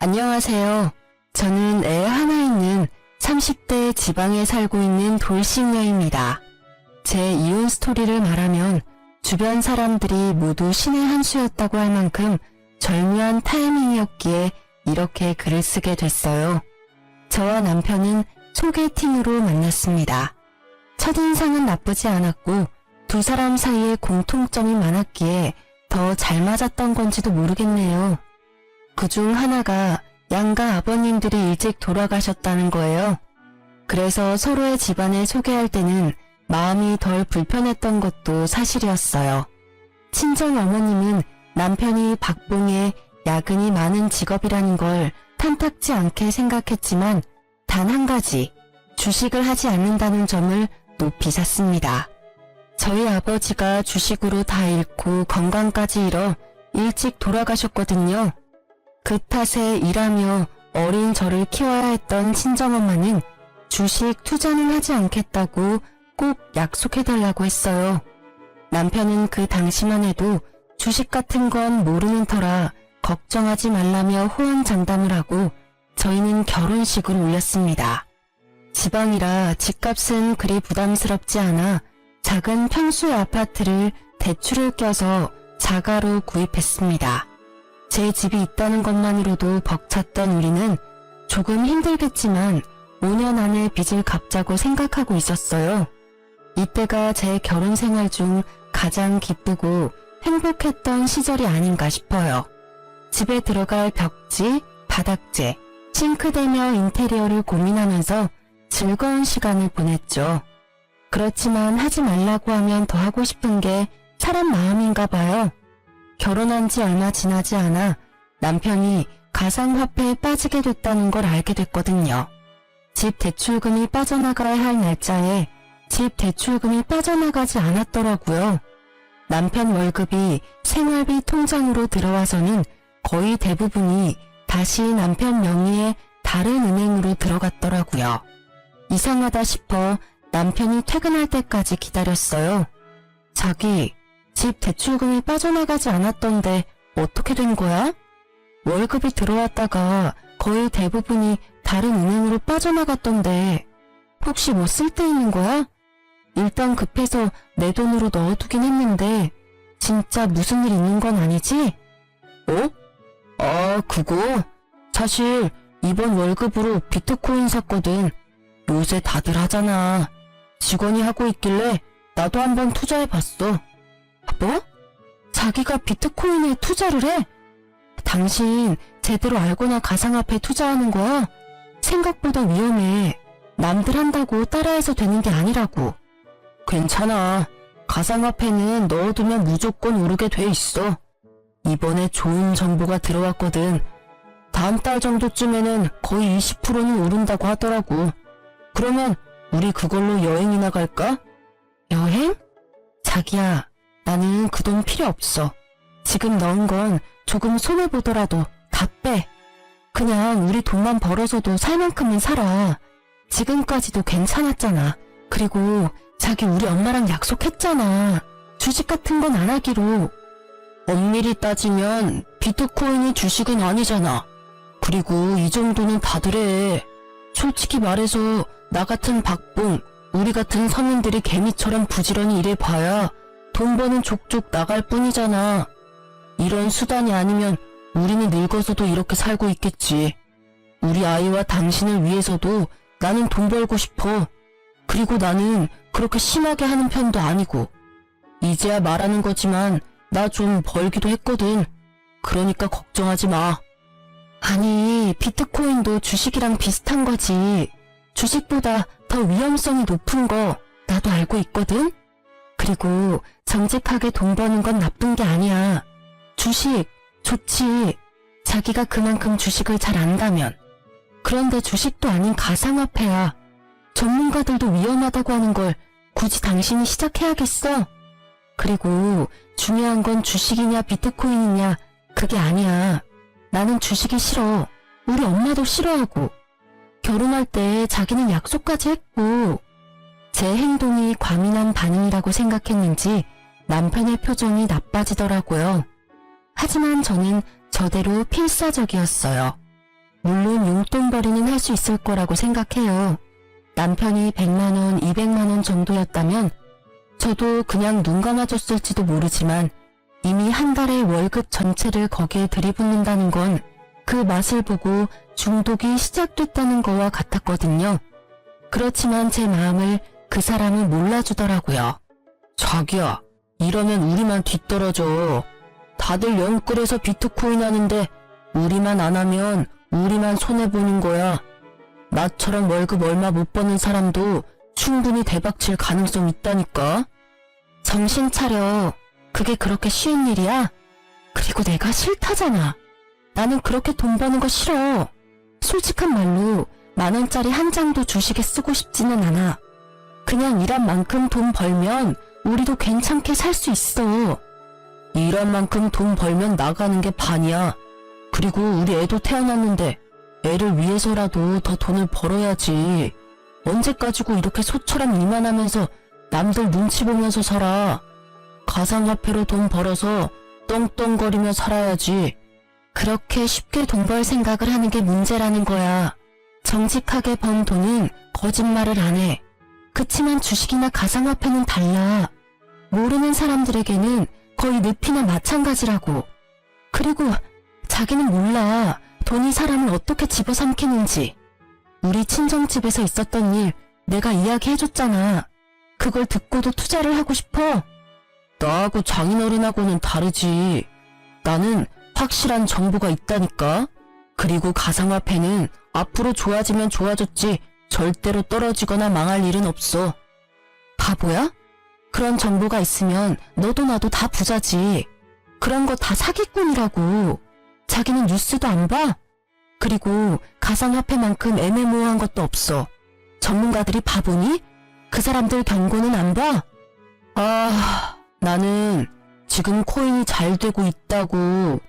안녕하세요. 저는 애 하나 있는 30대 지방에 살고 있는 돌싱녀입니다. 제 이혼 스토리를 말하면 주변 사람들이 모두 신의 한 수였다고 할 만큼 절묘한 타이밍이었기에 이렇게 글을 쓰게 됐어요. 저와 남편은 소개팅으로 만났습니다. 첫인상은 나쁘지 않았고 두 사람 사이에 공통점이 많았기에 더 잘 맞았던 건지도 모르겠네요. 그중 하나가 양가 아버님들이 일찍 돌아가셨다는 거예요. 그래서 서로의 집안을 소개할 때는 마음이 덜 불편했던 것도 사실이었어요. 친정 어머님은 남편이 박봉에 야근이 많은 직업이라는 걸 탐탁지 않게 생각했지만 단 한 가지, 주식을 하지 않는다는 점을 높이 샀습니다. 저희 아버지가 주식으로 다 잃고 건강까지 잃어 일찍 돌아가셨거든요. 그 탓에 일하며 어린 저를 키워야 했던 친정엄마는 주식 투자는 하지 않겠다고 꼭 약속해달라고 했어요. 남편은 그 당시만 해도 주식 같은 건 모르는 터라 걱정하지 말라며 호언장담을 하고 저희는 결혼식을 올렸습니다. 지방이라 집값은 그리 부담스럽지 않아 작은 평수의 아파트를 대출을 껴서 자가로 구입했습니다. 제 집이 있다는 것만으로도 벅찼던 우리는 조금 힘들겠지만 5년 안에 빚을 갚자고 생각하고 있었어요. 이때가 제 결혼 생활 중 가장 기쁘고 행복했던 시절이 아닌가 싶어요. 집에 들어갈 벽지, 바닥재, 싱크대며 인테리어를 고민하면서 즐거운 시간을 보냈죠. 그렇지만 하지 말라고 하면 더 하고 싶은 게 사람 마음인가 봐요. 결혼한 지 얼마 지나지 않아 남편이 가상화폐에 빠지게 됐다는 걸 알게 됐거든요. 집 대출금이 빠져나가야 할 날짜에 집 대출금이 빠져나가지 않았더라고요. 남편 월급이 생활비 통장으로 들어와서는 거의 대부분이 다시 남편 명의의 다른 은행으로 들어갔더라고요. 이상하다 싶어 남편이 퇴근할 때까지 기다렸어요. 자기, 집 대출금이 빠져나가지 않았던데 어떻게 된 거야? 월급이 들어왔다가 거의 대부분이 다른 은행으로 빠져나갔던데 혹시 뭐 쓸 데 있는 거야? 일단 급해서 내 돈으로 넣어두긴 했는데 진짜 무슨 일 있는 건 아니지? 그거? 사실 이번 월급으로 비트코인 샀거든. 요새 다들 하잖아. 직원이 하고 있길래 나도 한번 투자해봤어. 뭐? 자기가 비트코인에 투자를 해? 당신 제대로 알고나 가상화폐에 투자하는 거야? 생각보다 위험해. 남들 한다고 따라해서 되는 게 아니라고. 괜찮아. 가상화폐는 넣어두면 무조건 오르게 돼 있어. 이번에 좋은 정보가 들어왔거든. 다음 달 정도쯤에는 거의 20%는 오른다고 하더라고. 그러면 우리 그걸로 여행이나 갈까? 여행? 자기야, 나는 그 돈 필요 없어. 지금 넣은 건 조금 손해보더라도 다 빼. 그냥 우리 돈만 벌어서도 살 만큼은 살아. 지금까지도 괜찮았잖아. 그리고 자기 우리 엄마랑 약속했잖아. 주식 같은 건 안 하기로. 엄밀히 따지면 비트코인이 주식은 아니잖아. 그리고 이 정도는 다들 해. 솔직히 말해서 나 같은 박봉, 우리 같은 서민들이 개미처럼 부지런히 일해봐야 돈 버는 족족 나갈 뿐이잖아. 이런 수단이 아니면 우리는 늙어서도 이렇게 살고 있겠지. 우리 아이와 당신을 위해서도 나는 돈 벌고 싶어. 그리고 나는 그렇게 심하게 하는 편도 아니고. 이제야 말하는 거지만 나 좀 벌기도 했거든. 그러니까 걱정하지 마. 아니, 비트코인도 주식이랑 비슷한 거지. 주식보다 더 위험성이 높은 거 나도 알고 있거든? 그리고 정직하게 돈 버는 건 나쁜 게 아니야. 주식 좋지. 자기가 그만큼 주식을 잘 안다면. 그런데 주식도 아닌 가상화폐야. 전문가들도 위험하다고 하는 걸 굳이 당신이 시작해야겠어? 그리고 중요한 건 주식이냐 비트코인이냐 그게 아니야. 나는 주식이 싫어. 우리 엄마도 싫어하고. 결혼할 때 자기는 약속까지 했고. 제 행동이 과민한 반응이라고 생각했는지 남편의 표정이 나빠지더라고요. 하지만 저는 저대로 필사적이었어요. 물론 용돈벌이는 할 수 있을 거라고 생각해요. 남편이 100만 원, 200만 원 정도였다면 저도 그냥 눈 감아줬을지도 모르지만 이미 한 달의 월급 전체를 거기에 들이붓는다는 건 그 맛을 보고 중독이 시작됐다는 거와 같았거든요. 그렇지만 제 마음을 그 사람은 몰라주더라고요. 자기야, 이러면 우리만 뒤떨어져. 다들 영끌에서 비트코인 하는데 우리만 안 하면 우리만 손해보는 거야. 나처럼 월급 얼마 못 버는 사람도 충분히 대박칠 가능성 있다니까. 정신 차려. 그게 그렇게 쉬운 일이야? 그리고 내가 싫다잖아. 나는 그렇게 돈 버는 거 싫어. 솔직한 말로 10,000원짜리 한 장도 주식에 쓰고 싶지는 않아. 그냥 일한 만큼 돈 벌면 우리도 괜찮게 살 수 있어. 일한 만큼 돈 벌면 나가는 게 반이야. 그리고 우리 애도 태어났는데 애를 위해서라도 더 돈을 벌어야지. 언제까지고 이렇게 소처럼 일만 하면서 남들 눈치 보면서 살아. 가상화폐로 돈 벌어서 떵떵거리며 살아야지. 그렇게 쉽게 돈 벌 생각을 하는 게 문제라는 거야. 정직하게 번 돈은 거짓말을 안 해. 그치만 주식이나 가상화폐는 달라. 모르는 사람들에게는 거의 늪이나 마찬가지라고. 그리고 자기는 몰라. 돈이 사람을 어떻게 집어삼키는지. 우리 친정집에서 있었던 일 내가 이야기해줬잖아. 그걸 듣고도 투자를 하고 싶어? 나하고 장인어른하고는 다르지. 나는 확실한 정보가 있다니까. 그리고 가상화폐는 앞으로 좋아지면 좋아졌지 절대로 떨어지거나 망할 일은 없어. 바보야? 그런 정보가 있으면 너도 나도 다 부자지. 그런 거 다 사기꾼이라고. 자기는 뉴스도 안 봐? 그리고 가상화폐만큼 애매모호한 것도 없어. 전문가들이 바보니? 그 사람들 경고는 안 봐? 나는 지금 코인이 잘 되고 있다고.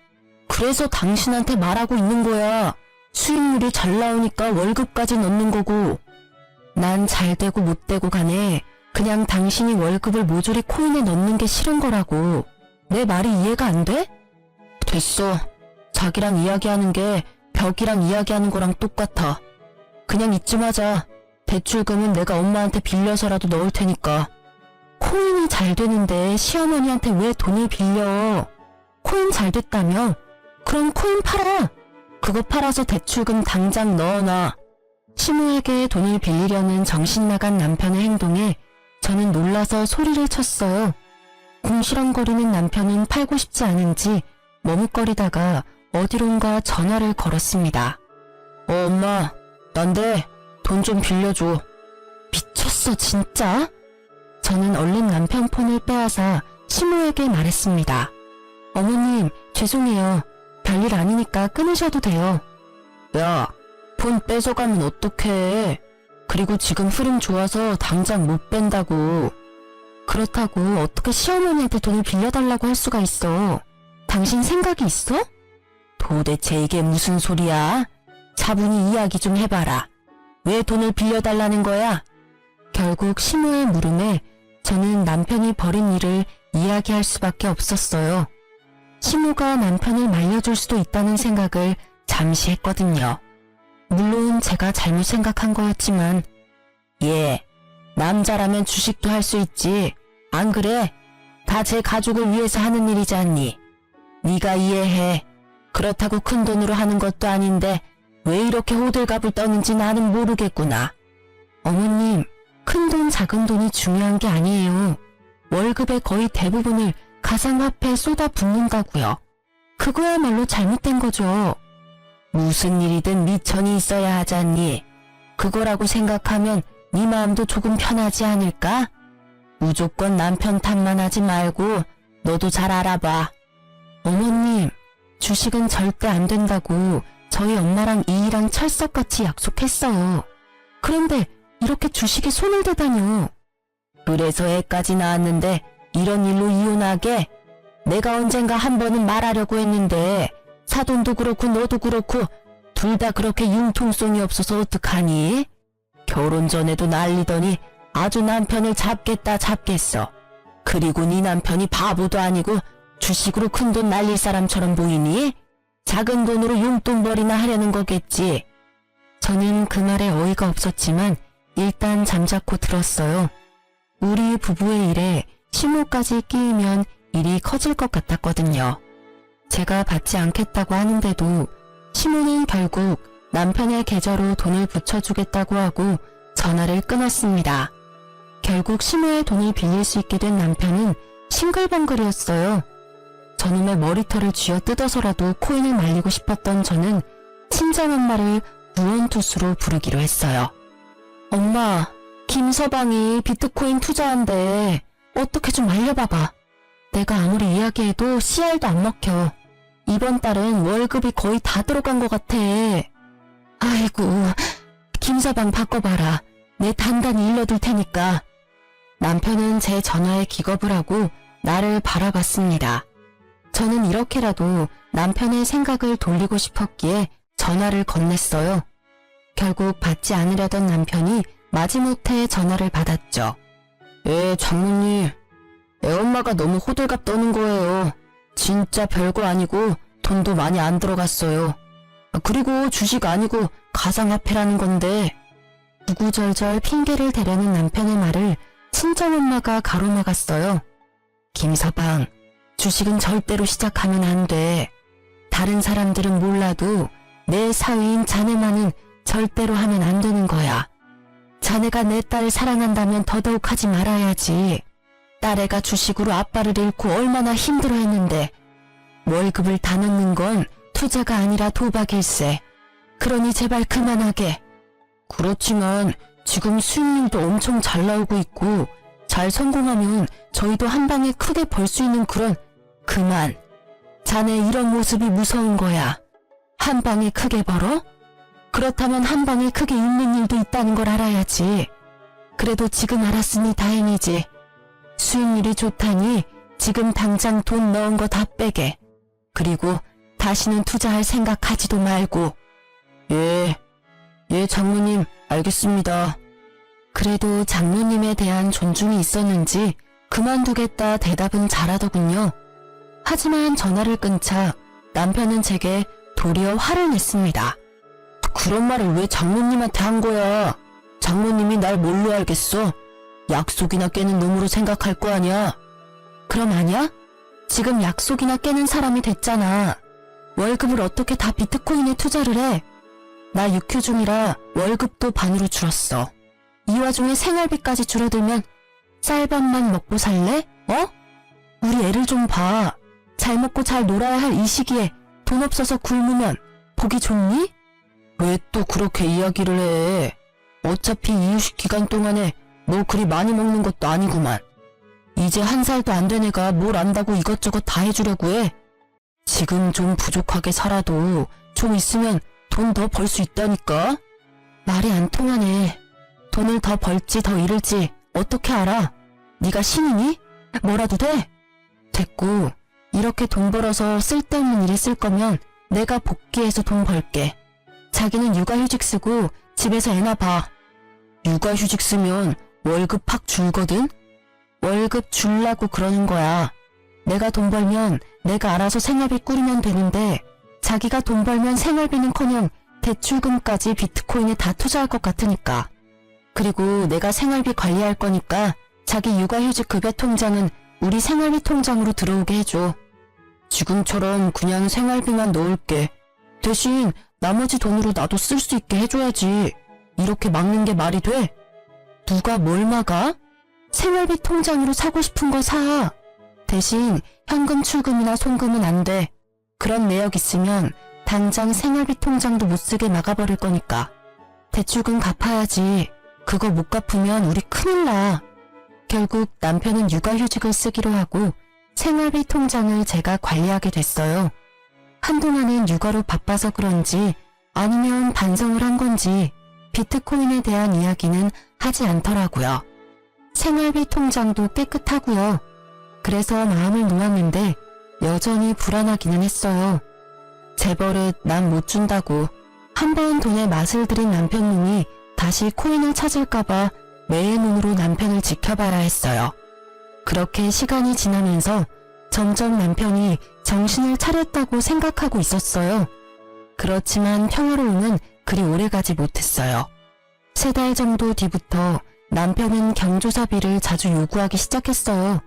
그래서 당신한테 말하고 있는 거야. 수익률이 잘 나오니까 월급까지 넣는 거고. 난 잘 되고 못 되고 간에 그냥 당신이 월급을 모조리 코인에 넣는 게 싫은 거라고. 내 말이 이해가 안 돼? 됐어. 자기랑 이야기하는 게 벽이랑 이야기하는 거랑 똑같아. 그냥 이쯤 하자. 대출금은 내가 엄마한테 빌려서라도 넣을 테니까. 코인이 잘 되는데 시어머니한테 왜 돈을 빌려? 코인 잘 됐다며? 그럼 코인 팔아. 그거 팔아서 대출금 당장 넣어놔. 시무에게 돈을 빌리려는 정신나간 남편의 행동에 저는 놀라서 소리를 쳤어요. 궁시렁거리는 남편은 팔고 싶지 않은지 머뭇거리다가 어디론가 전화를 걸었습니다. 엄마, 난데 돈 좀 빌려줘. 미쳤어 진짜? 저는 얼른 남편 폰을 빼앗아 시무에게 말했습니다. 어머님, 죄송해요. 별일 아니니까 끊으셔도 돼요. 야, 폰 뺏어가면 어떡해. 그리고 지금 흐름 좋아서 당장 못 뺀다고. 그렇다고 어떻게 시어머니한테 돈을 빌려달라고 할 수가 있어. 당신 생각이 있어? 도대체 이게 무슨 소리야? 차분히 이야기 좀 해봐라. 왜 돈을 빌려달라는 거야? 결국 시무의 물음에 저는 남편이 벌인 일을 이야기할 수밖에 없었어요. 시무가 남편을 말려줄 수도 있다는 생각을 잠시 했거든요. 물론 제가 잘못 생각한 거였지만 남자라면 주식도 할 수 있지. 안 그래? 다 제 가족을 위해서 하는 일이지 않니? 네가 이해해. 그렇다고 큰 돈으로 하는 것도 아닌데 왜 이렇게 호들갑을 떠는지 나는 모르겠구나. 어머님, 큰 돈 작은 돈이 중요한 게 아니에요. 월급의 거의 대부분을 가상화폐에 쏟아붓는다고요. 그거야말로 잘못된 거죠. 무슨 일이든 미천이 있어야 하지 않니? 그거라고 생각하면 네 마음도 조금 편하지 않을까? 무조건 남편 탓만 하지 말고 너도 잘 알아봐. 어머님, 주식은 절대 안 된다고 저희 엄마랑 이이랑 철석같이 약속했어요. 그런데 이렇게 주식에 손을 대다뇨. 그래서 애까지 낳았는데 이런 일로 이혼하게? 내가 언젠가 한 번은 말하려고 했는데 사돈도 그렇고 너도 그렇고 둘 다 그렇게 융통성이 없어서 어떡하니? 결혼 전에도 난리더니 아주 남편을 잡겠다 잡겠어. 그리고 네 남편이 바보도 아니고 주식으로 큰돈 날릴 사람처럼 보이니? 작은 돈으로 용돈벌이나 하려는 거겠지. 저는 그 말에 어이가 없었지만 일단 잠자코 들었어요. 우리 부부의 일에 시모까지 끼이면 일이 커질 것 같았거든요. 제가 받지 않겠다고 하는데도 시모는 결국 남편의 계좌로 돈을 붙여주겠다고 하고 전화를 끊었습니다. 결국 시모의 돈을 빌릴 수 있게 된 남편은 싱글벙글이었어요. 저놈의 머리털을 쥐어 뜯어서라도 코인을 말리고 싶었던 저는 친정엄마를 무언투수로 부르기로 했어요. 엄마, 김서방이 비트코인 투자한대. 어떻게 좀 알려봐봐. 내가 아무리 이야기해도 CR도 안 먹혀. 이번 달은 월급이 거의 다 들어간 것 같아. 아이고, 김서방 바꿔봐라. 내 단단히 일러둘 테니까. 남편은 제 전화에 기겁을 하고 나를 바라봤습니다. 저는 이렇게라도 남편의 생각을 돌리고 싶었기에 전화를 건넸어요. 결국 받지 않으려던 남편이 마지못해 전화를 받았죠. 장모님. 애엄마가 너무 호들갑 떠는 거예요. 진짜 별거 아니고 돈도 많이 안 들어갔어요. 그리고 주식 아니고 가상화폐라는 건데. 구구절절 핑계를 대려는 남편의 말을 친정엄마가 가로막았어요. 김서방, 주식은 절대로 시작하면 안 돼. 다른 사람들은 몰라도 내 사위인 자네만은 절대로 하면 안 되는 거야. 자네가 내 딸을 사랑한다면 더더욱 하지 말아야지. 딸애가 주식으로 아빠를 잃고 얼마나 힘들어했는데 월급을 다 넣는 건 투자가 아니라 도박일세. 그러니 제발 그만하게. 그렇지만 지금 수익률도 엄청 잘 나오고 있고 잘 성공하면 저희도 한 방에 크게 벌 수 있는 그만. 자네 이런 모습이 무서운 거야. 한 방에 크게 벌어? 그렇다면 한 방에 크게 잃는 일도 있다는 걸 알아야지. 그래도 지금 알았으니 다행이지. 수익률이 좋다니 지금 당장 돈 넣은 거 다 빼게. 그리고 다시는 투자할 생각하지도 말고. 예, 장모님, 알겠습니다. 그래도 장모님에 대한 존중이 있었는지 그만두겠다 대답은 잘하더군요. 하지만 전화를 끊자 남편은 제게 도리어 화를 냈습니다. 그런 말을 왜 장모님한테 한 거야? 장모님이 날 뭘로 알겠어? 약속이나 깨는 놈으로 생각할 거 아니야? 그럼 아니야? 지금 약속이나 깨는 사람이 됐잖아. 월급을 어떻게 다 비트코인에 투자를 해? 나 육휴 중이라 월급도 반으로 줄었어. 이 와중에 생활비까지 줄어들면 쌀밥만 먹고 살래? 우리 애를 좀 봐. 잘 먹고 잘 놀아야 할 이 시기에 돈 없어서 굶으면 보기 좋니? 왜 또 그렇게 이야기를 해? 어차피 이유식 기간 동안에 뭐 그리 많이 먹는 것도 아니구만. 이제 1살도 안 된 애가 뭘 안다고 이것저것 다 해주려고 해. 지금 좀 부족하게 살아도 좀 있으면 돈 더 벌 수 있다니까? 말이 안 통하네. 돈을 더 벌지 더 잃을지 어떻게 알아? 네가 신이니? 뭐라도 돼? 됐고, 이렇게 돈 벌어서 쓸데없는 일에 쓸 거면 내가 복귀해서 돈 벌게. 자기는 육아휴직 쓰고 집에서 애나 봐. 육아휴직 쓰면 월급 팍 줄거든? 월급 줄라고 그러는 거야. 내가 돈 벌면 내가 알아서 생활비 꾸리면 되는데 자기가 돈 벌면 생활비는커녕 대출금까지 비트코인에 다 투자할 것 같으니까. 그리고 내가 생활비 관리할 거니까 자기 육아휴직 급여 통장은 우리 생활비 통장으로 들어오게 해줘. 지금처럼 그냥 생활비만 넣을게. 대신 나머지 돈으로 나도 쓸 수 있게 해줘야지. 이렇게 막는 게 말이 돼? 누가 뭘 막아? 생활비 통장으로 사고 싶은 거 사. 대신 현금 출금이나 송금은 안 돼. 그런 내역 있으면 당장 생활비 통장도 못 쓰게 막아버릴 거니까. 대출금 갚아야지. 그거 못 갚으면 우리 큰일 나. 결국 남편은 육아휴직을 쓰기로 하고 생활비 통장을 제가 관리하게 됐어요. 한동안은 육아로 바빠서 그런지 아니면 반성을 한 건지 비트코인에 대한 이야기는 하지 않더라고요. 생활비 통장도 깨끗하고요. 그래서 마음을 놓았는데 여전히 불안하기는 했어요. 제 버릇 난 못 준다고 한 번 돈의 맛을 들인 남편님이 다시 코인을 찾을까봐 매의 눈으로 남편을 지켜봐야 했어요. 그렇게 시간이 지나면서 점점 남편이 정신을 차렸다고 생각하고 있었어요. 그렇지만 평화로움은 그리 오래가지 못했어요. 3달 정도 뒤부터 남편은 경조사비를 자주 요구하기 시작했어요.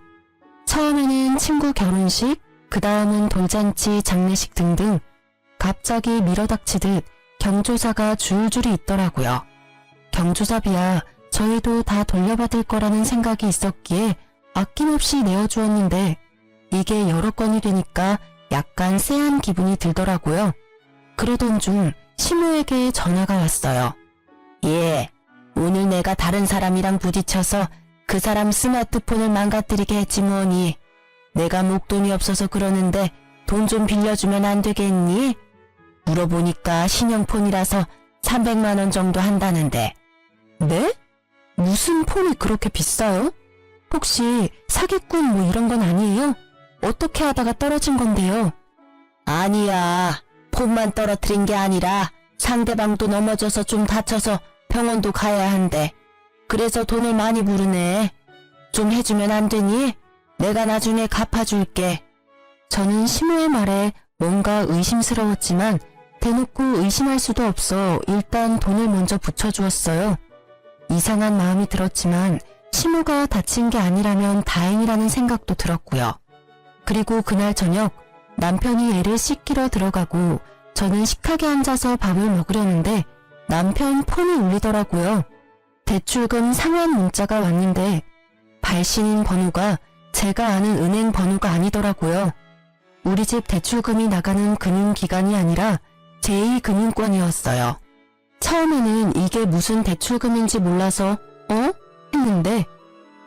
처음에는 친구 결혼식, 그 다음은 돌잔치, 장례식 등등 갑자기 밀어닥치듯 경조사가 줄줄이 있더라고요. 경조사비야 저희도 다 돌려받을 거라는 생각이 있었기에 아낌없이 내어주었는데 이게 여러 건이 되니까 약간 쎄한 기분이 들더라고요. 그러던 중 시모에게 전화가 왔어요. 예, 오늘 내가 다른 사람이랑 부딪혀서 그 사람 스마트폰을 망가뜨리게 했지 뭐니. 내가 목돈이 없어서 그러는데 돈 좀 빌려주면 안 되겠니? 물어보니까 신형폰이라서 300만 원 정도 한다는데. 네? 무슨 폰이 그렇게 비싸요? 혹시 사기꾼 뭐 이런 건 아니에요? 어떻게 하다가 떨어진 건데요? 아니야. 폰만 떨어뜨린 게 아니라 상대방도 넘어져서 좀 다쳐서 병원도 가야 한대. 그래서 돈을 많이 부르네. 좀 해주면 안 되니? 내가 나중에 갚아줄게. 저는 시모의 말에 뭔가 의심스러웠지만 대놓고 의심할 수도 없어 일단 돈을 먼저 붙여주었어요. 이상한 마음이 들었지만 시모가 다친 게 아니라면 다행이라는 생각도 들었고요. 그리고 그날 저녁 남편이 애를 씻기러 들어가고 저는 식탁에 앉아서 밥을 먹으려는데 남편 폰이 울리더라고요. 대출금 상환 문자가 왔는데 발신인 번호가 제가 아는 은행 번호가 아니더라고요. 우리 집 대출금이 나가는 금융기관이 아니라 제2금융권이었어요. 처음에는 이게 무슨 대출금인지 몰라서 했는데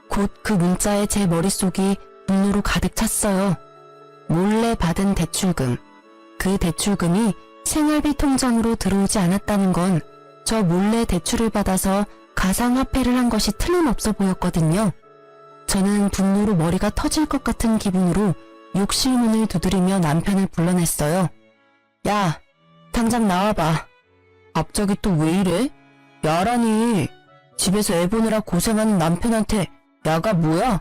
곧 그 문자에 제 머릿속이 분노로 가득 찼어요. 몰래 받은 대출금. 그 대출금이 생활비 통장으로 들어오지 않았다는 건 저 몰래 대출을 받아서 가상화폐를 한 것이 틀림없어 보였거든요. 저는 분노로 머리가 터질 것 같은 기분으로 욕실 문을 두드리며 남편을 불러냈어요. 야, 당장 나와봐. 갑자기 또 왜 이래? 야라니. 집에서 애 보느라 고생하는 남편한테 야가 뭐야?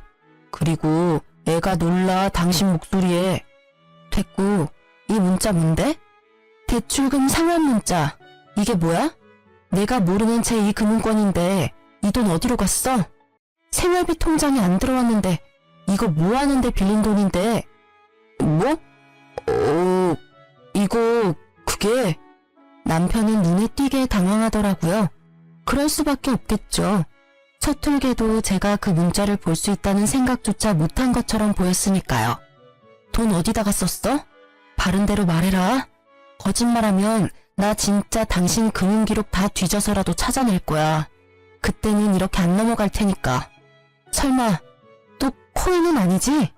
그리고 애가 놀라 당신 목소리에. 됐고, 이 문자 뭔데? 대출금 상환 문자. 이게 뭐야? 내가 모르는 제2금융권인데 이 돈 어디로 갔어? 생활비 통장에 안 들어왔는데 이거 뭐 하는데 빌린 돈인데? 뭐? 이거 그게... 남편은 눈에 띄게 당황하더라고요. 그럴 수밖에 없겠죠. 서툴게도 제가 그 문자를 볼 수 있다는 생각조차 못한 것처럼 보였으니까요. 돈 어디다가 썼어? 바른 대로 말해라. 거짓말하면 나 진짜 당신 금융기록 다 뒤져서라도 찾아낼 거야. 그때는 이렇게 안 넘어갈 테니까. 설마 또 코인은 아니지?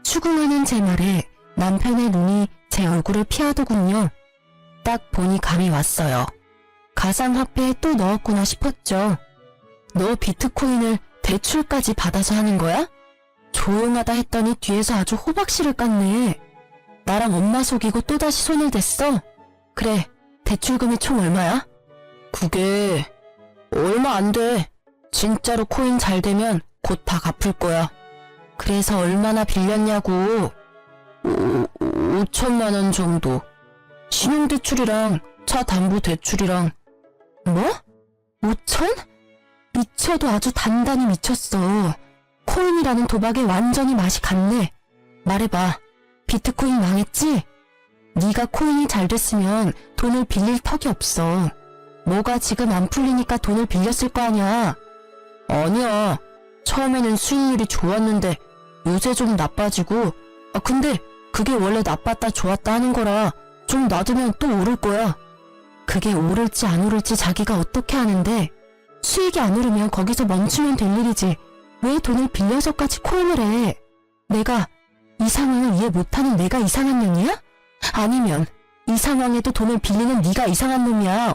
추궁하는 제 말에 남편의 눈이 제 얼굴을 피하더군요. 딱 보니 감이 왔어요. 가상화폐에 또 넣었구나 싶었죠. 너 비트코인을 대출까지 받아서 하는 거야? 조용하다 했더니 뒤에서 아주 호박씨를 깠네. 나랑 엄마 속이고 또다시 손을 댔어? 그래, 대출금이 총 얼마야? 그게... 얼마 안 돼. 진짜로 코인 잘 되면 곧 다 갚을 거야. 그래서 얼마나 빌렸냐고. 5천만 원 정도. 신용대출이랑 차 담보 대출이랑. 뭐? 5천? 미쳐도 아주 단단히 미쳤어. 코인이라는 도박에 완전히 맛이 갔네. 말해봐. 비트코인 망했지? 네가 코인이 잘 됐으면 돈을 빌릴 턱이 없어. 뭐가 지금 안 풀리니까 돈을 빌렸을 거 아니야. 아니야. 처음에는 수익률이 좋았는데 요새 좀 나빠지고. 근데 그게 원래 나빴다 좋았다 하는 거라 좀 놔두면 또 오를 거야. 그게 오를지 안 오를지 자기가 어떻게 아는데 수익이 안 오르면 거기서 멈추면 될 일이지. 왜 돈을 빌려서까지 코인을 해? 내가 이 상황을 이해 못하는 내가 이상한 놈이야? 아니면 이 상황에도 돈을 빌리는 네가 이상한 놈이야?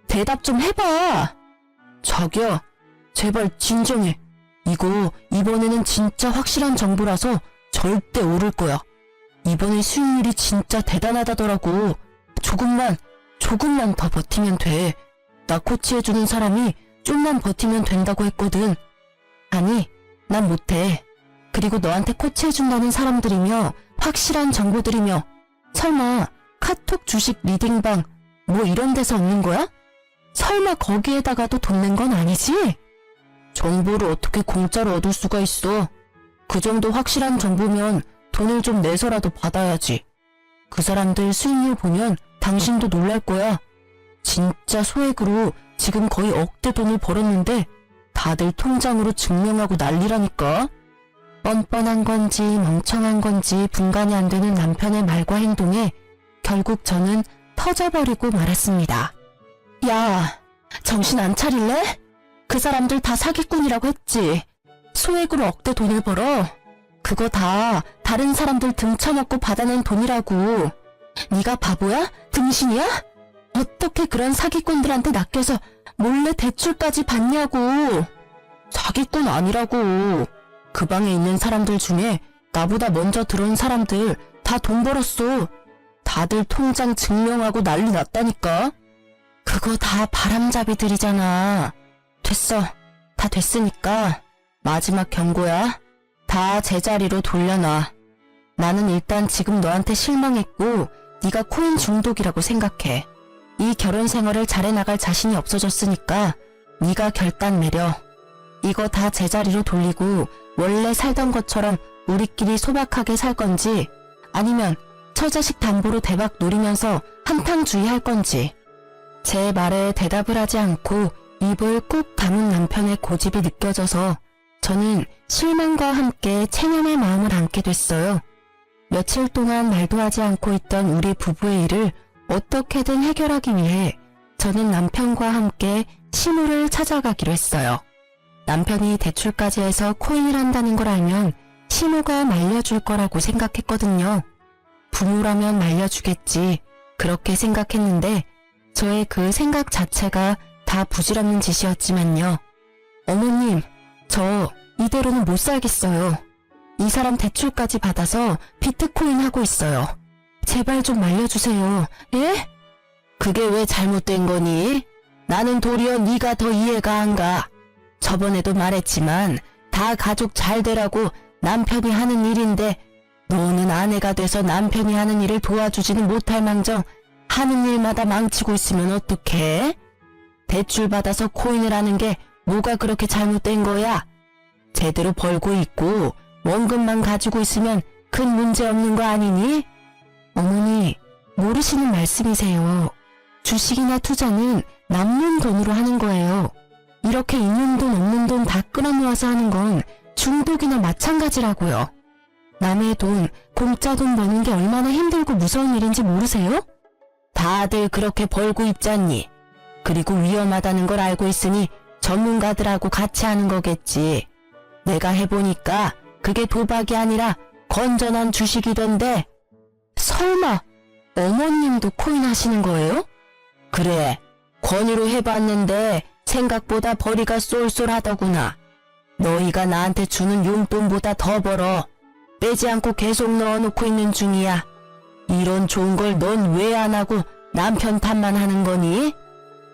대답 좀 해봐. 자기야, 제발 진정해. 이거 이번에는 진짜 확실한 정보라서 절대 오를 거야. 이번에 수익률이 진짜 대단하다더라고. 조금만 더 버티면 돼. 나 코치해주는 사람이 좀만 버티면 된다고 했거든. 아니, 난 못해. 그리고 너한테 코치해준다는 사람들이며 확실한 정보들이며 설마 카톡 주식 리딩방 뭐 이런 데서 얻는 거야? 설마 거기에다가도 돈 낸 건 아니지? 정보를 어떻게 공짜로 얻을 수가 있어? 그 정도 확실한 정보면 돈을 좀 내서라도 받아야지. 그 사람들 수익률 보면 당신도 놀랄 거야. 진짜 소액으로 지금 거의 억대 돈을 벌었는데 다들 통장으로 증명하고 난리라니까. 뻔뻔한 건지 멍청한 건지 분간이 안 되는 남편의 말과 행동에 결국 저는 터져버리고 말았습니다. 야, 정신 안 차릴래? 그 사람들 다 사기꾼이라고 했지. 소액으로 억대 돈을 벌어. 그거 다 다른 사람들 등쳐먹고 받아낸 돈이라고. 네가 바보야? 등신이야? 어떻게 그런 사기꾼들한테 낚여서 몰래 대출까지 받냐고. 사기꾼 아니라고. 그 방에 있는 사람들 중에 나보다 먼저 들어온 사람들 다 돈 벌었어. 다들 통장 증명하고 난리 났다니까. 그거 다 바람잡이들이잖아. 됐어. 다 됐으니까 마지막 경고야. 다 제자리로 돌려놔. 나는 일단 지금 너한테 실망했고 네가 코인 중독이라고 생각해. 이 결혼 생활을 잘해나갈 자신이 없어졌으니까 네가 결단 내려. 이거 다 제자리로 돌리고 원래 살던 것처럼 우리끼리 소박하게 살 건지 아니면 처자식 담보로 대박 노리면서 한탕주의 할 건지. 제 말에 대답을 하지 않고 입을 꾹 다문 남편의 고집이 느껴져서 저는 실망과 함께 체념의 마음을 안게 됐어요. 며칠 동안 말도 하지 않고 있던 우리 부부의 일을 어떻게든 해결하기 위해 저는 남편과 함께 시무를 찾아가기로 했어요. 남편이 대출까지 해서 코인을 한다는 걸 알면 시무가 말려줄 거라고 생각했거든요. 부모라면 말려주겠지. 그렇게 생각했는데 저의 그 생각 자체가 다 부질없는 짓이었지만요. 어머님, 저 이대로는 못 살겠어요. 이 사람 대출까지 받아서 비트코인 하고 있어요. 제발 좀 말려주세요. 예? 그게 왜 잘못된 거니? 나는 도리어 네가 더 이해가 안 가. 저번에도 말했지만 다 가족 잘 되라고 남편이 하는 일인데 너는 아내가 돼서 남편이 하는 일을 도와주지는 못할 망정 하는 일마다 망치고 있으면 어떡해? 대출 받아서 코인을 하는 게 뭐가 그렇게 잘못된 거야? 제대로 벌고 있고 원금만 가지고 있으면 큰 문제 없는 거 아니니? 어머니, 모르시는 말씀이세요. 주식이나 투자는 남는 돈으로 하는 거예요. 이렇게 있는 돈 없는 돈 다 끌어모아서 하는 건 중독이나 마찬가지라고요. 남의 돈, 공짜 돈 버는 게 얼마나 힘들고 무서운 일인지 모르세요? 다들 그렇게 벌고 있잖니. 그리고 위험하다는 걸 알고 있으니 전문가들하고 같이 하는 거겠지. 내가 해보니까 그게 도박이 아니라 건전한 주식이던데. 설마 어머님도 코인 하시는 거예요? 그래, 권유로 해봤는데 생각보다 벌이가 쏠쏠하더구나. 너희가 나한테 주는 용돈보다 더 벌어. 빼지 않고 계속 넣어놓고 있는 중이야. 이런 좋은 걸 넌 왜 안 하고 남편 탓만 하는 거니?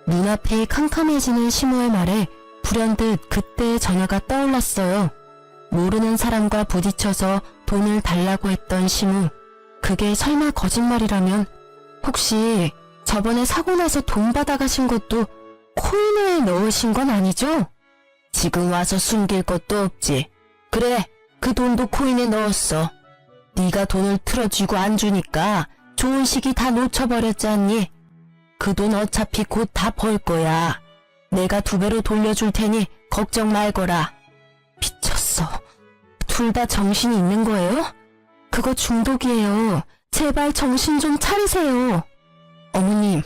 눈앞이 캄캄해지는 시모의 말에 불현듯 그때의 전화가 떠올랐어요. 모르는 사람과 부딪혀서 돈을 달라고 했던 시무. 그게 설마 거짓말이라면 혹시 저번에 사고 나서 돈 받아가신 것도 코인에 넣으신 건 아니죠? 지금 와서 숨길 것도 없지. 그래, 그 돈도 코인에 넣었어. 네가 돈을 틀어주고 안 주니까 좋은 시기 다 놓쳐버렸지 않니? 그 돈 어차피 곧 다 벌 거야. 내가 2배로 돌려줄 테니 걱정 말거라. 미쳤어. 둘 다 정신이 있는 거예요? 그거 중독이에요. 제발 정신 좀 차리세요. 어머님,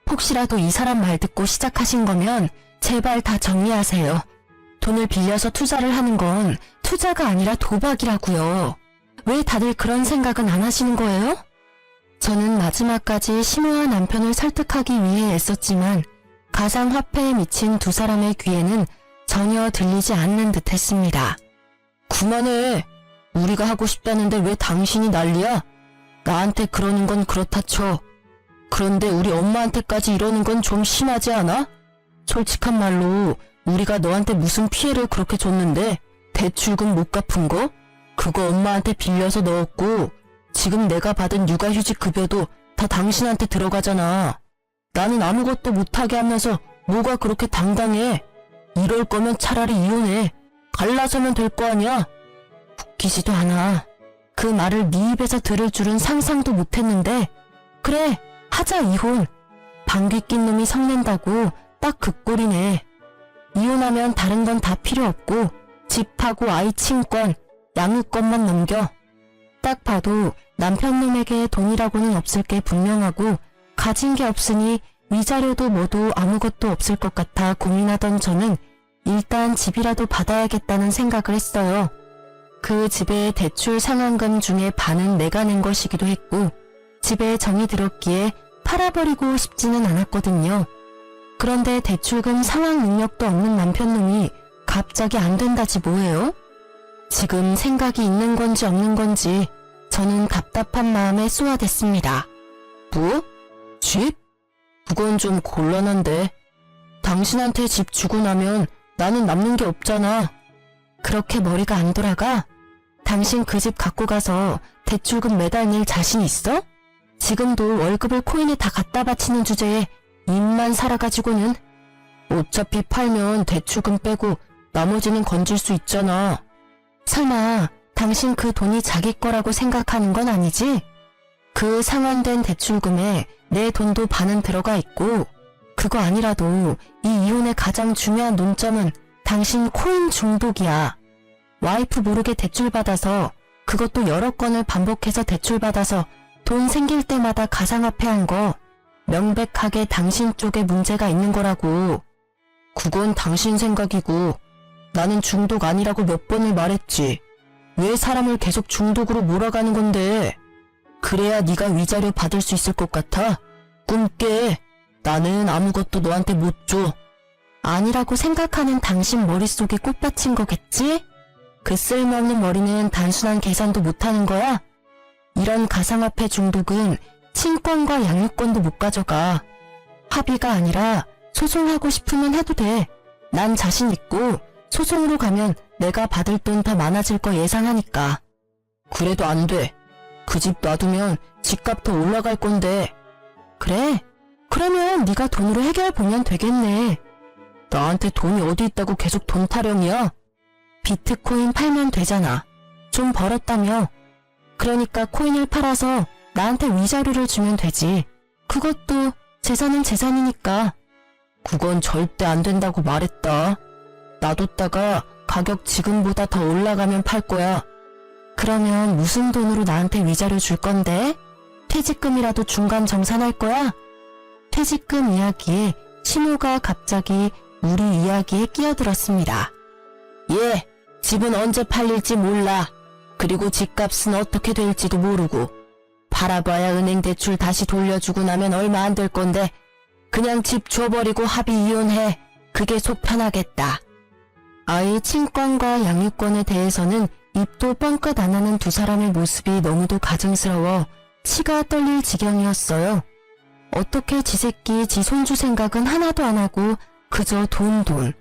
혹시라도 이 사람 말 듣고 시작하신 거면 제발 다 정리하세요. 돈을 빌려서 투자를 하는 건 투자가 아니라 도박이라고요. 왜 다들 그런 생각은 안 하시는 거예요? 저는 마지막까지 시모와 남편을 설득하기 위해 애썼지만 가상화폐에 미친 두 사람의 귀에는 전혀 들리지 않는 듯 했습니다. 그만해. 우리가 하고 싶다는데 왜 당신이 난리야? 나한테 그러는 건 그렇다 쳐. 그런데 우리 엄마한테까지 이러는 건 좀 심하지 않아? 솔직한 말로 우리가 너한테 무슨 피해를 그렇게 줬는데 대출금 못 갚은 거? 그거 엄마한테 빌려서 넣었고 지금 내가 받은 육아휴직 급여도 다 당신한테 들어가잖아. 나는 아무것도 못하게 하면서 뭐가 그렇게 당당해. 이럴 거면 차라리 이혼해. 갈라서면 될 거 아니야. 웃기지도 않아. 그 말을 네 입에서 들을 줄은 상상도 못했는데 그래 하자 이혼. 방귀 낀 놈이 성낸다고 딱 그 꼴이네. 이혼하면 다른 건 다 필요 없고 집하고 아이 친권, 양육권만 넘겨. 딱 봐도 남편 놈에게 돈이라고는 없을 게 분명하고 가진 게 없으니 위자료도 뭐도 아무것도 없을 것 같아 고민하던 저는 일단 집이라도 받아야겠다는 생각을 했어요. 그 집의 대출 상환금 중에 반은 내가 낸 것이기도 했고 집에 정이 들었기에 팔아버리고 싶지는 않았거든요. 그런데 대출금 상환 능력도 없는 남편놈이 갑자기 안 된다지 뭐예요? 지금 생각이 있는 건지 없는 건지 저는 답답한 마음에 쏘아댔습니다. 뭐? 집? 그건 좀 곤란한데. 당신한테 집 주고 나면 나는 남는 게 없잖아. 그렇게 머리가 안 돌아가? 당신 그 집 갖고 가서 대출금 매달 낼 자신 있어? 지금도 월급을 코인에 다 갖다 바치는 주제에 입만 살아가지고는. 어차피 팔면 대출금 빼고 나머지는 건질 수 있잖아. 설마 당신 그 돈이 자기 거라고 생각하는 건 아니지? 그 상환된 대출금에 내 돈도 반은 들어가 있고 그거 아니라도 이 이혼의 가장 중요한 논점은 당신 코인 중독이야. 와이프 모르게 대출받아서 그것도 여러 건을 반복해서 대출받아서 돈 생길 때마다 가상화폐한 거 명백하게 당신 쪽에 문제가 있는 거라고. 그건 당신 생각이고 나는 중독 아니라고 몇 번을 말했지. 왜 사람을 계속 중독으로 몰아가는 건데. 그래야 네가 위자료 받을 수 있을 것 같아? 꿈 깨. 나는 아무것도 너한테 못 줘. 아니라고 생각하는 당신 머릿속에 꽃받친 거겠지? 그 쓸모없는 머리는 단순한 계산도 못하는 거야? 이런 가상화폐 중독은 친권과 양육권도 못 가져가. 합의가 아니라 소송하고 싶으면 해도 돼. 난 자신 있고 소송으로 가면 내가 받을 돈 더 많아질 거 예상하니까. 그래도 안 돼. 그 집 놔두면 집값 더 올라갈 건데. 그래? 그러면 네가 돈으로 해결해보면 되겠네. 나한테 돈이 어디 있다고 계속 돈 타령이야? 비트코인 팔면 되잖아. 좀 벌었다며. 그러니까 코인을 팔아서 나한테 위자료를 주면 되지. 그것도 재산은 재산이니까. 그건 절대 안 된다고 말했다. 놔뒀다가 가격 지금보다 더 올라가면 팔 거야. 그러면 무슨 돈으로 나한테 위자료 줄 건데? 퇴직금이라도 중간 정산할 거야? 퇴직금 이야기에 신호가 갑자기 우리 이야기에 끼어들었습니다. 예, 집은 언제 팔릴지 몰라. 그리고 집값은 어떻게 될지도 모르고. 팔아봐야 은행 대출 다시 돌려주고 나면 얼마 안 될 건데 그냥 집 줘버리고 합의 이혼해. 그게 속 편하겠다. 아이 친권과 양육권에 대해서는 입도 뻥끗 안 하는 두 사람의 모습이 너무도 가증스러워 치가 떨릴 지경이었어요. 어떻게 지 새끼 지 손주 생각은 하나도 안 하고 그저 돈.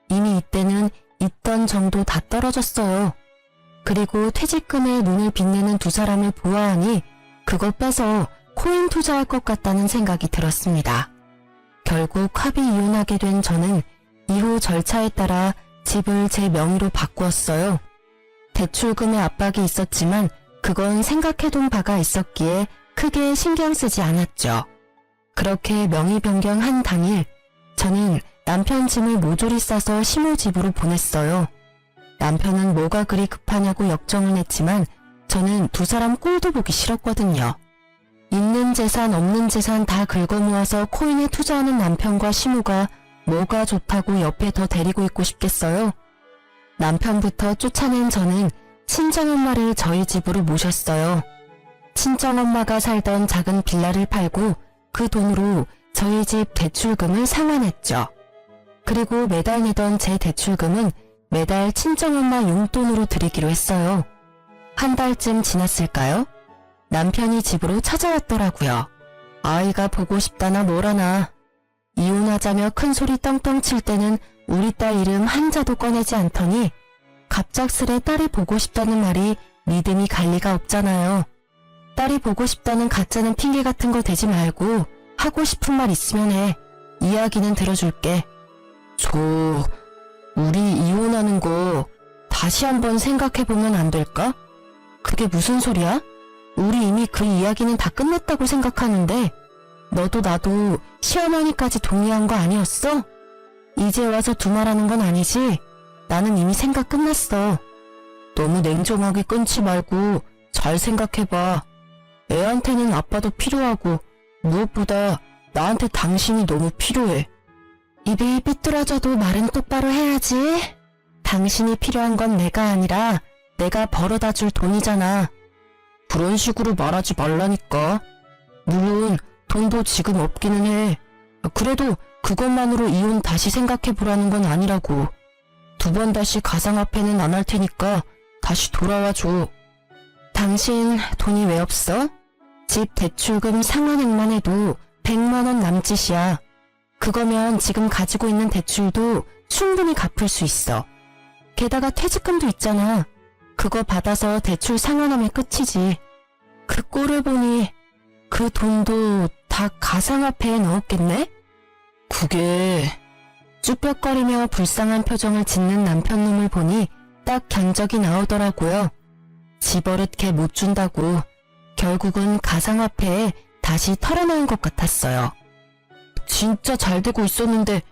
이미 이때는 있던 정도 다 떨어졌어요. 그리고 퇴직금에 눈을 빛내는 두 사람을 보아하니 그거 빼서 코인 투자할 것 같다는 생각이 들었습니다. 결국 합의 이혼하게 된 저는 이후 절차에 따라 집을 제 명의로 바꾸었어요. 대출금의 압박이 있었지만 그건 생각해둔 바가 있었기에 크게 신경 쓰지 않았죠. 그렇게 명의 변경한 당일 저는 남편 짐을 모조리 싸서 시모집으로 보냈어요. 남편은 뭐가 그리 급하냐고 역정을 냈지만 저는 두 사람 꼴도 보기 싫었거든요. 있는 재산 없는 재산 다 긁어모아서 코인에 투자하는 남편과 시모가 뭐가 좋다고 옆에 더 데리고 있고 싶겠어요. 남편부터 쫓아낸 저는 친정엄마를 저희 집으로 모셨어요. 친정엄마가 살던 작은 빌라를 팔고 그 돈으로 저희 집 대출금을 상환했죠. 그리고 매달 내던 제 대출금은 매달 친정엄마 용돈으로 드리기로 했어요. 한 달쯤 지났을까요? 남편이 집으로 찾아왔더라고요. 아이가 보고 싶다나 뭐라나. 이혼하자며 큰 소리 떵떵 칠 때는 우리 딸 이름 한자도 꺼내지 않더니 갑작스레 딸이 보고 싶다는 말이 믿음이 갈 리가 없잖아요. 딸이 보고 싶다는 가짜는 핑계 같은 거 대지 말고 하고 싶은 말 있으면 해. 이야기는 들어줄게. 우리 이혼하는 거 다시 한번 생각해보면 안 될까? 그게 무슨 소리야? 우리 이미 그 이야기는 다 끝냈다고 생각하는데 너도 나도 시어머니까지 동의한 거 아니었어? 이제 와서 두말하는 건 아니지? 나는 이미 생각 끝났어. 너무 냉정하게 끊지 말고 잘 생각해봐. 애한테는 아빠도 필요하고 무엇보다 나한테 당신이 너무 필요해. 입이 삐뚤어져도 말은 똑바로 해야지. 당신이 필요한 건 내가 아니라 내가 벌어다 줄 돈이잖아. 그런 식으로 말하지 말라니까. 물론 돈도 지금 없기는 해. 그래도 그것만으로 이혼 다시 생각해보라는 건 아니라고. 2번 다시 가상화폐는 안 할 테니까 다시 돌아와줘. 당신 돈이 왜 없어? 집 대출금 상환액만 해도 100만 원 남짓이야. 그거면 지금 가지고 있는 대출도 충분히 갚을 수 있어. 게다가 퇴직금도 있잖아. 그거 받아서 대출 상환하면 끝이지. 그 꼴을 보니 그 돈도 다 가상화폐에 넣었겠네? 그게... 쭈뼛거리며 불쌍한 표정을 짓는 남편놈을 보니 딱 견적이 나오더라고요. 집어릇게 못 준다고 결국은 가상화폐에 다시 털어놓은 것 같았어요. 진짜 잘 되고 있었는데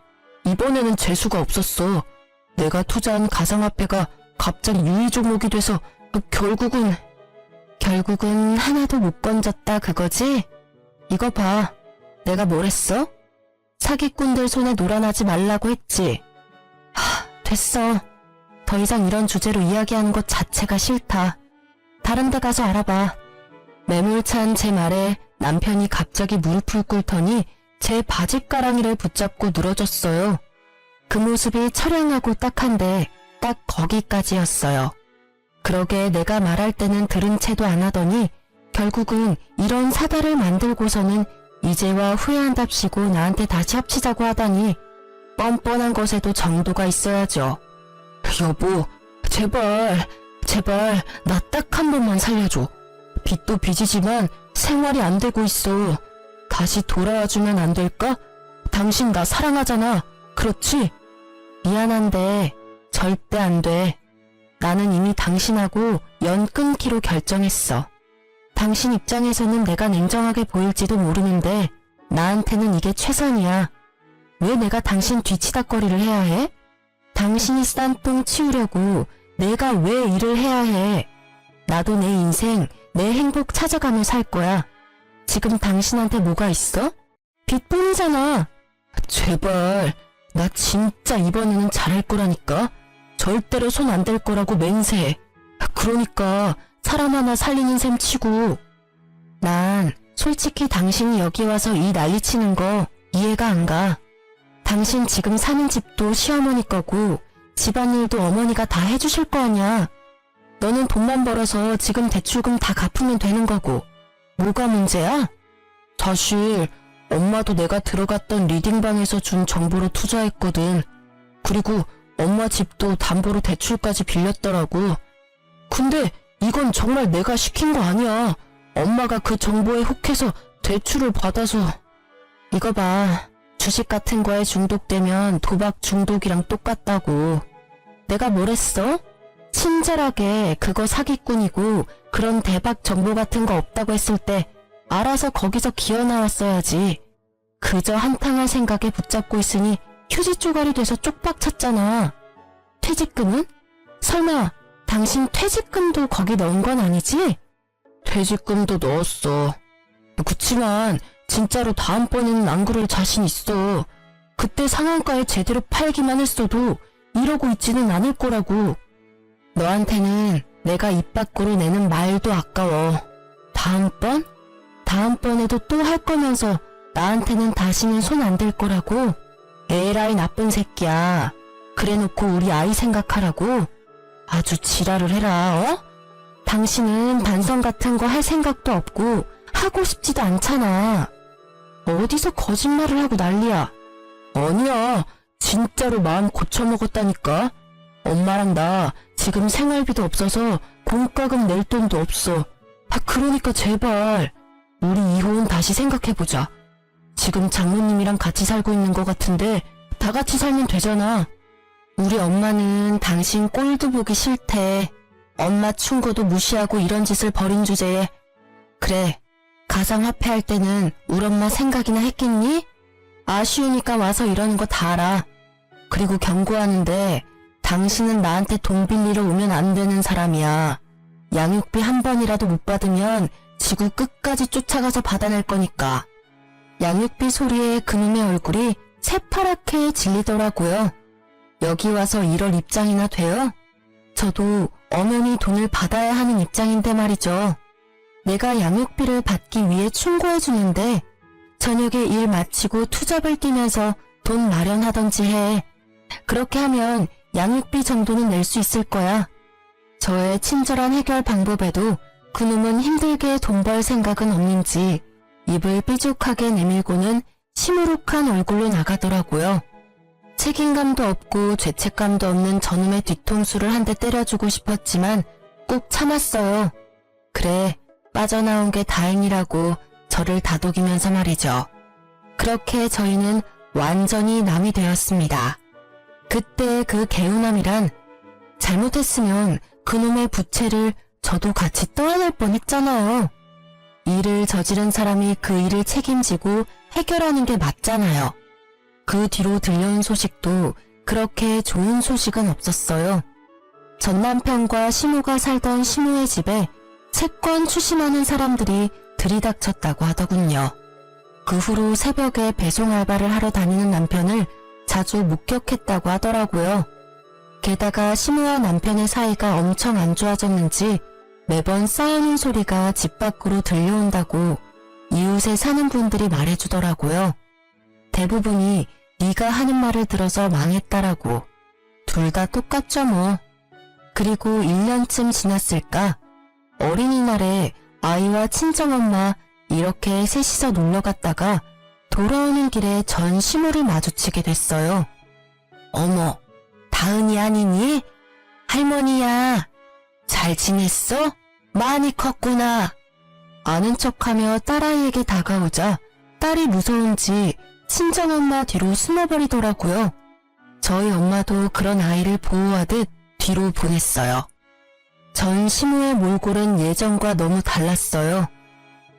이번에는 재수가 없었어. 내가 투자한 가상화폐가 갑자기 유의 종목이 돼서 결국은 하나도 못 건졌다 그거지? 이거 봐. 내가 뭘 했어? 사기꾼들 손에 놀아나지 말라고 했지. 됐어. 더 이상 이런 주제로 이야기하는 것 자체가 싫다. 다른 데 가서 알아봐. 매몰찬 제 말에 남편이 갑자기 무릎을 꿇더니 제 바짓가랑이를 붙잡고 늘어졌어요. 그 모습이 처량하고 딱한데 딱 거기까지였어요. 그러게 내가 말할 때는 들은 채도 안 하더니 결국은 이런 사달을 만들고서는 이제와 후회한답시고 나한테 다시 합치자고 하다니 뻔뻔한 것에도 정도가 있어야죠. 여보, 제발 나 딱 한 번만 살려줘. 빚도 빚이지만 생활이 안 되고 있어. 다시 돌아와주면 안 될까? 당신 나 사랑하잖아. 그렇지? 미안한데 절대 안 돼. 나는 이미 당신하고 연 끊기로 결정했어. 당신 입장에서는 내가 냉정하게 보일지도 모르는데 나한테는 이게 최선이야. 왜 내가 당신 뒤치다꺼리를 해야 해? 당신이 싼 똥 치우려고 내가 왜 일을 해야 해? 나도 내 인생, 내 행복 찾아가며 살 거야. 지금 당신한테 뭐가 있어? 빚뿐이잖아. 제발, 나 진짜 이번에는 잘할 거라니까. 절대로 손 안 댈 거라고 맹세해. 그러니까 사람 하나 살리는 셈 치고. 난 솔직히 당신이 여기 와서 이 난리치는 거 이해가 안 가. 당신 지금 사는 집도 시어머니 거고 집안일도 어머니가 다 해주실 거 아냐. 너는 돈만 벌어서 지금 대출금 다 갚으면 되는 거고 뭐가 문제야? 사실 엄마도 내가 들어갔던 리딩방에서 준 정보로 투자했거든. 그리고 엄마 집도 담보로 대출까지 빌렸더라고. 근데 이건 정말 내가 시킨 거 아니야. 엄마가 그 정보에 혹해서 대출을 받아서. 이거 봐. 주식 같은 거에 중독되면 도박 중독이랑 똑같다고. 내가 뭘 했어? 친절하게 그거 사기꾼이고 그런 대박 정보 같은 거 없다고 했을 때 알아서 거기서 기어나왔어야지. 그저 한탕할 생각에 붙잡고 있으니 휴지 조각이 돼서 쪽박 찼잖아. 퇴직금은? 설마 당신 퇴직금도 거기 넣은 건 아니지? 퇴직금도 넣었어. 그치만 진짜로 다음번에는 안 그럴 자신 있어. 그때 상한가에 제대로 팔기만 했어도 이러고 있지는 않을 거라고. 너한테는 내가 입 밖으로 내는 말도 아까워. 다음번? 다음번에도 또 할 거면서 나한테는 다시는 손 안 댈 거라고? 에라이 나쁜 새끼야. 그래놓고 우리 아이 생각하라고? 아주 지랄을 해라, 어? 당신은 반성 같은 거 할 생각도 없고 하고 싶지도 않잖아. 어디서 거짓말을 하고 난리야. 아니야, 진짜로 마음 고쳐먹었다니까. 엄마랑 나 지금 생활비도 없어서 공과금 낼 돈도 없어. 그러니까 제발 우리 이혼 다시 생각해보자. 지금 장모님이랑 같이 살고 있는 것 같은데 다 같이 살면 되잖아. 우리 엄마는 당신 꼴도 보기 싫대. 엄마 충고도 무시하고 이런 짓을 벌인 주제에. 그래, 가상화폐 할 때는 우리 엄마 생각이나 했겠니? 아쉬우니까 와서 이러는 거 다 알아. 그리고 경고하는데 당신은 나한테 돈 빌리러 오면 안 되는 사람이야. 양육비 한 번이라도 못 받으면 지구 끝까지 쫓아가서 받아낼 거니까. 양육비 소리에 그놈의 얼굴이 새파랗게 질리더라고요. 여기 와서 이럴 입장이나 돼요? 저도 엄연히 돈을 받아야 하는 입장인데 말이죠. 내가 양육비를 받기 위해 충고해주는데 저녁에 일 마치고 투잡을 뛰면서 돈 마련하던지 해. 그렇게 하면 양육비 정도는 낼 수 있을 거야. 저의 친절한 해결 방법에도 그놈은 힘들게 돈 벌 생각은 없는지 입을 삐죽하게 내밀고는 시무룩한 얼굴로 나가더라고요. 책임감도 없고 죄책감도 없는 저놈의 뒤통수를 한 대 때려주고 싶었지만 꾹 참았어요. 그래, 빠져나온 게 다행이라고 저를 다독이면서 말이죠. 그렇게 저희는 완전히 남이 되었습니다. 그때 그 개운함이란 잘못했으면 그놈의 부채를 저도 같이 떠안을 뻔했잖아요. 일을 저지른 사람이 그 일을 책임지고 해결하는 게 맞잖아요. 그 뒤로 들려온 소식도 그렇게 좋은 소식은 없었어요. 전 남편과 시모가 살던 시모의 집에 채권 추심하는 사람들이 들이닥쳤다고 하더군요. 그 후로 새벽에 배송 알바를 하러 다니는 남편을 자주 목격했다고 하더라고요. 게다가 시모와 남편의 사이가 엄청 안 좋아졌는지 매번 싸우는 소리가 집 밖으로 들려온다고 이웃에 사는 분들이 말해주더라고요. 대부분이 네가 하는 말을 들어서 망했다라고. 둘 다 똑같죠 뭐. 그리고 1년쯤 지났을까? 어린이날에 아이와 친정엄마 이렇게 셋이서 놀러 갔다가 돌아오는 길에 전 시모를 마주치게 됐어요. 어머, 다은이 아니니? 할머니야. 잘 지냈어? 많이 컸구나. 아는 척하며 딸아이에게 다가오자 딸이 무서운지 친정엄마 뒤로 숨어버리더라고요. 저희 엄마도 그런 아이를 보호하듯 뒤로 보냈어요. 전 시모의 몰골은 예전과 너무 달랐어요.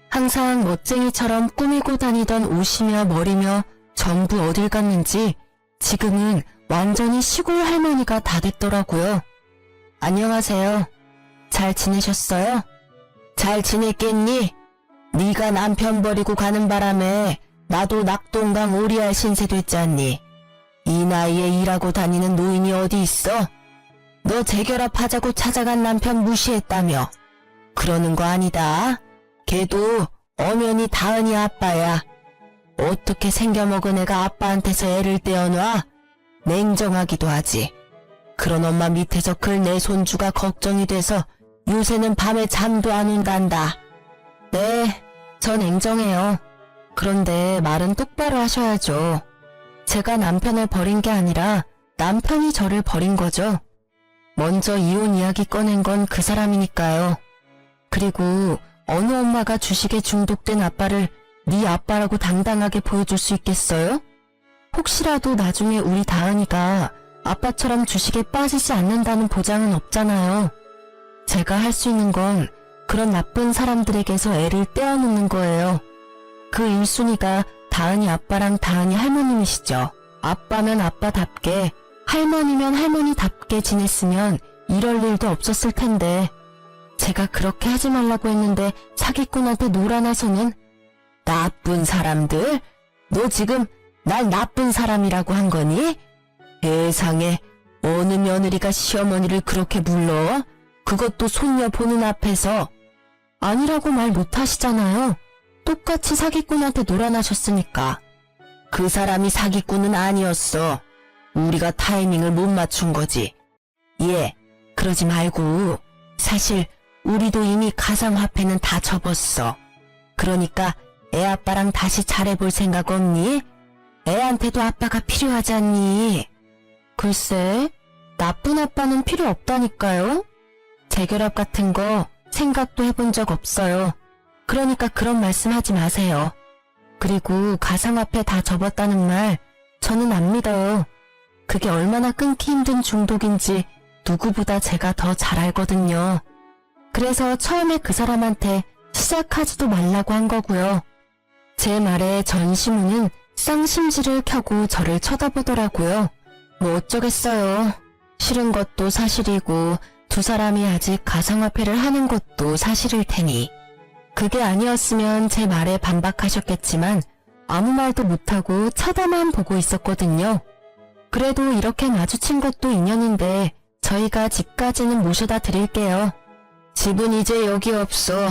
항상 멋쟁이처럼 꾸미고 다니던 옷이며 머리며 전부 어딜 갔는지 지금은 완전히 시골 할머니가 다 됐더라고요. 안녕하세요. 잘 지내셨어요? 잘 지냈겠니? 네가 남편 버리고 가는 바람에 나도 낙동강 오리알 신세 됐잖니. 이 나이에 일하고 다니는 노인이 어디 있어? 너 재결합하자고 찾아간 남편 무시했다며. 그러는 거 아니다. 걔도 엄연히 다은이 아빠야. 어떻게 생겨먹은 애가 아빠한테서 애를 떼어놔? 냉정하기도 하지. 그런 엄마 밑에서 클 내 손주가 걱정이 돼서 요새는 밤에 잠도 안 온단다. 네, 전 냉정해요. 그런데 말은 똑바로 하셔야죠. 제가 남편을 버린 게 아니라 남편이 저를 버린 거죠. 먼저 이혼 이야기 꺼낸 건 그 사람이니까요. 그리고 어느 엄마가 주식에 중독된 아빠를 네 아빠라고 당당하게 보여줄 수 있겠어요? 혹시라도 나중에 우리 다은이가 아빠처럼 주식에 빠지지 않는다는 보장은 없잖아요. 제가 할 수 있는 건 그런 나쁜 사람들에게서 애를 떼어놓는 거예요. 그 1순위가 다은이 아빠랑 다은이 할머님이시죠. 아빠면 아빠답게, 할머니면 할머니답게 지냈으면 이럴 일도 없었을 텐데 제가 그렇게 하지 말라고 했는데 사기꾼한테 놀아나서는 나쁜 사람들? 너 지금 날 나쁜 사람이라고 한 거니? 세상에 어느 며느리가 시어머니를 그렇게 불러? 그것도 손녀 보는 앞에서. 아니라고 말 못하시잖아요. 똑같이 사기꾼한테 놀아나셨으니까. 그 사람이 사기꾼은 아니었어. 우리가 타이밍을 못 맞춘 거지. 예, 그러지 말고 사실 우리도 이미 가상화폐는 다 접었어. 그러니까 애 아빠랑 다시 잘해볼 생각 없니? 애한테도 아빠가 필요하지 않니? 글쎄, 나쁜 아빠는 필요 없다니까요. 재결합 같은 거 생각도 해본 적 없어요. 그러니까 그런 말씀 하지 마세요. 그리고 가상화폐 다 접었다는 말 저는 안 믿어요. 그게 얼마나 끊기 힘든 중독인지 누구보다 제가 더 잘 알거든요. 그래서 처음에 그 사람한테 시작하지도 말라고 한 거고요. 제 말에 전시무는 쌍심지를 켜고 저를 쳐다보더라고요. 뭐 어쩌겠어요. 싫은 것도 사실이고 두 사람이 아직 가상화폐를 하는 것도 사실일 테니. 그게 아니었으면 제 말에 반박하셨겠지만 아무 말도 못하고 쳐다만 보고 있었거든요. 그래도 이렇게 마주친 것도 인연인데 저희가 집까지는 모셔다 드릴게요. 집은 이제 여기 없어.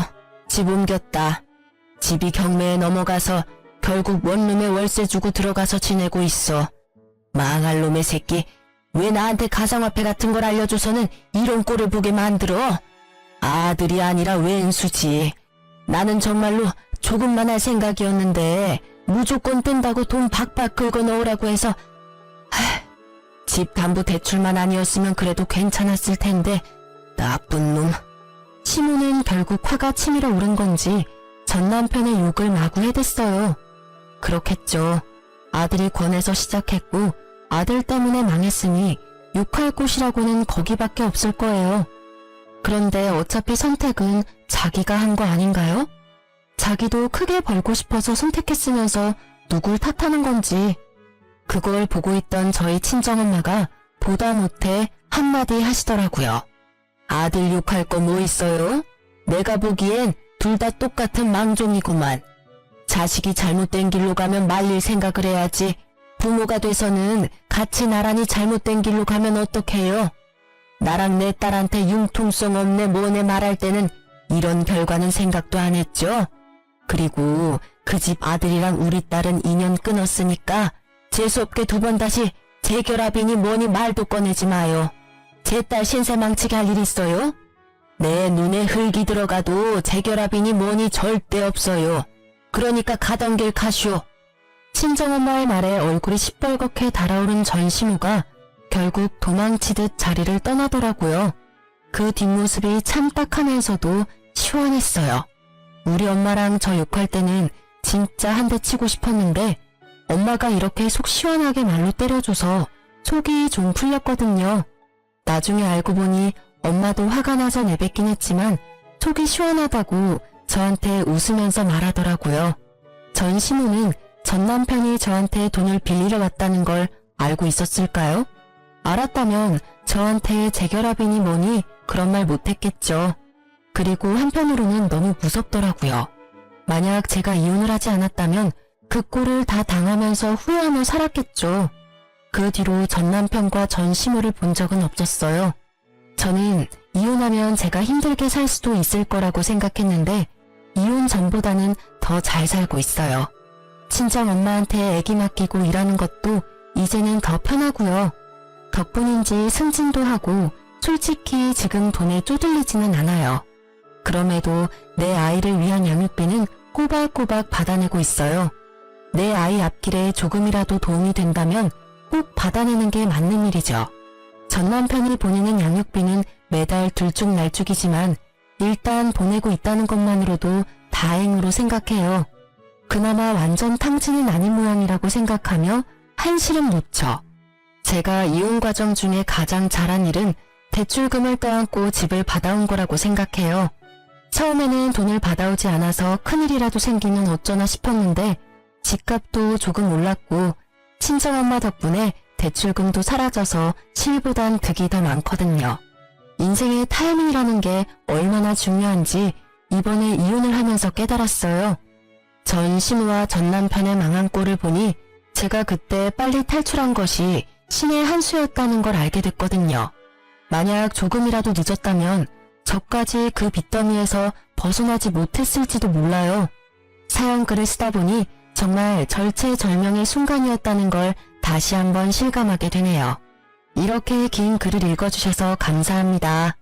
집 옮겼다. 집이 경매에 넘어가서 결국 원룸에 월세 주고 들어가서 지내고 있어. 망할 놈의 새끼. 왜 나한테 가상화폐 같은 걸 알려줘서는 이런 꼴을 보게 만들어? 아들이 아니라 왼수지. 나는 정말로 조금만 할 생각이었는데 무조건 뜬다고 돈 박박 긁어 넣으라고 해서 집 담보 대출만 아니었으면 그래도 괜찮았을 텐데 나쁜 놈. 시모는 결국 화가 치밀어 오른 건지 전 남편의 욕을 마구 해댔어요. 그렇겠죠. 아들이 권해서 시작했고 아들 때문에 망했으니 욕할 곳이라고는 거기밖에 없을 거예요. 그런데 어차피 선택은 자기가 한 거 아닌가요? 자기도 크게 벌고 싶어서 선택했으면서 누굴 탓하는 건지. 그걸 보고 있던 저희 친정엄마가 보다 못해 한마디 하시더라고요. 아들 욕할 거 뭐 있어요? 내가 보기엔 둘 다 똑같은 망종이구만. 자식이 잘못된 길로 가면 말릴 생각을 해야지. 부모가 돼서는 같이 나란히 잘못된 길로 가면 어떡해요? 나랑 내 딸한테 융통성 없네 뭐네 말할 때는 이런 결과는 생각도 안 했죠? 그리고 그 집 아들이랑 우리 딸은 인연 끊었으니까 재수없게 두 번 다시 재결합이니 뭐니 말도 꺼내지 마요. 제 딸 신세 망치게 할 일 있어요? 내 눈에 흙이 들어가도 재결합이니 뭐니 절대 없어요. 그러니까 가던 길 가시오. 친정엄마의 말에 얼굴이 시뻘겋게 달아오른 전시무가 결국 도망치듯 자리를 떠나더라고요. 그 뒷모습이 참 딱하면서도 시원했어요. 우리 엄마랑 저 욕할 때는 진짜 한 대 치고 싶었는데 엄마가 이렇게 속 시원하게 말로 때려줘서 속이 좀 풀렸거든요. 나중에 알고 보니 엄마도 화가 나서 내뱉긴 했지만 속이 시원하다고 저한테 웃으면서 말하더라고요. 전시무는 전 남편이 저한테 돈을 빌리러 왔다는 걸 알고 있었을까요? 알았다면 저한테 재결합이니 뭐니 그런 말 못했겠죠. 그리고 한편으로는 너무 무섭더라고요. 만약 제가 이혼을 하지 않았다면 그 꼴을 다 당하면서 후회하며 살았겠죠. 그 뒤로 전 남편과 전시무를 본 적은 없었어요. 저는 이혼하면 제가 힘들게 살 수도 있을 거라고 생각했는데 이혼 전보다는 더 잘 살고 있어요. 친정 엄마한테 애기 맡기고 일하는 것도 이제는 더 편하고요. 덕분인지 승진도 하고 솔직히 지금 돈에 쪼들리지는 않아요. 그럼에도 내 아이를 위한 양육비는 꼬박꼬박 받아내고 있어요. 내 아이 앞길에 조금이라도 도움이 된다면 꼭 받아내는 게 맞는 일이죠. 전 남편이 보내는 양육비는 매달 들쭉날쭉이지만 일단 보내고 있다는 것만으로도 다행으로 생각해요. 그나마 완전 탕진은 아닌 모양이라고 생각하며 한시름 놓쳐. 제가 이혼 과정 중에 가장 잘한 일은 대출금을 떠안고 집을 받아온 거라고 생각해요. 처음에는 돈을 받아오지 않아서 큰일이라도 생기면 어쩌나 싶었는데 집값도 조금 올랐고 친정엄마 덕분에 대출금도 사라져서 실보단 득이 더 많거든요. 인생의 타이밍이라는 게 얼마나 중요한지 이번에 이혼을 하면서 깨달았어요. 전 시누와 전 남편의 망한 꼴을 보니 제가 그때 빨리 탈출한 것이 신의 한 수였다는 걸 알게 됐거든요. 만약 조금이라도 늦었다면 저까지 그 빚더미에서 벗어나지 못했을지도 몰라요. 사연글을 쓰다 보니 정말 절체절명의 순간이었다는 걸 다시 한번 실감하게 되네요. 이렇게 긴 글을 읽어주셔서 감사합니다.